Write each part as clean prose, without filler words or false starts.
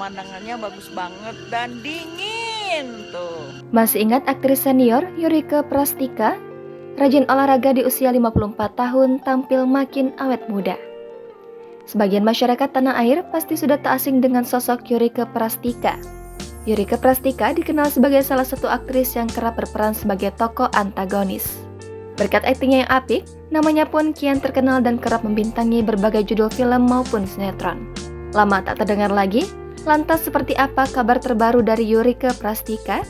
pemandangannya bagus banget dan dingin tuh. Masih ingat aktris senior Yurika Prastika? Rajin olahraga di usia 54 tahun tampil makin awet muda. Sebagian masyarakat tanah air pasti sudah tak asing dengan sosok Yurika Prastika. Yurika Prastika dikenal sebagai salah satu aktris yang kerap berperan sebagai tokoh antagonis. Berkat aktingnya yang apik, namanya pun kian terkenal dan kerap membintangi berbagai judul film maupun sinetron. Lama tak terdengar lagi, lantas seperti apa kabar terbaru dari Yurika Prastika?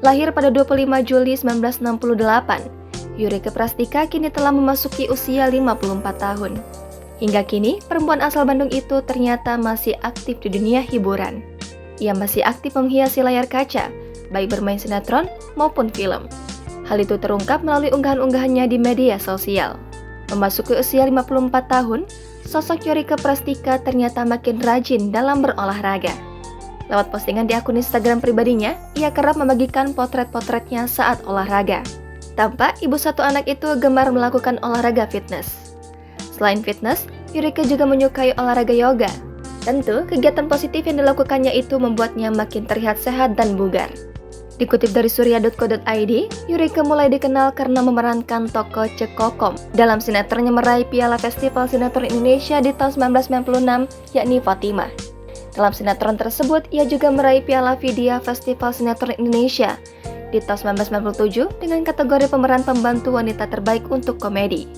Lahir pada 25 Juli 1968, Yurika Prastika kini telah memasuki usia 54 tahun. Hingga kini, perempuan asal Bandung itu ternyata masih aktif di dunia hiburan. Ia masih aktif menghiasi layar kaca, baik bermain sinetron maupun film. Hal itu terungkap melalui unggahan-unggahannya di media sosial. Memasuki usia 54 tahun, sosok Yurika Prastika ternyata makin rajin dalam berolahraga. Lewat postingan di akun Instagram pribadinya, ia kerap membagikan potret-potretnya saat olahraga. Tampak ibu satu anak itu gemar melakukan olahraga fitness. Selain fitness, Yurika juga menyukai olahraga yoga. Tentu, kegiatan positif yang dilakukannya itu membuatnya makin terlihat sehat dan bugar. Dikutip dari surya.co.id, Yurika mulai dikenal karena memerankan tokoh Cekokom dalam sinetronnya meraih Piala Festival Sinetron Indonesia di tahun 1996, yakni Fatimah. Dalam sinetron tersebut, ia juga meraih Piala Vidya Festival Sinetron Indonesia di tahun 1997 dengan kategori pemeran pembantu wanita terbaik untuk komedi.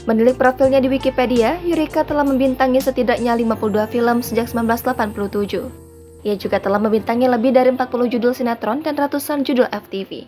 Menilik profilnya di Wikipedia, Yurika telah membintangi setidaknya 52 film sejak 1987. Ia juga telah membintangi lebih dari 40 judul sinetron dan ratusan judul FTV.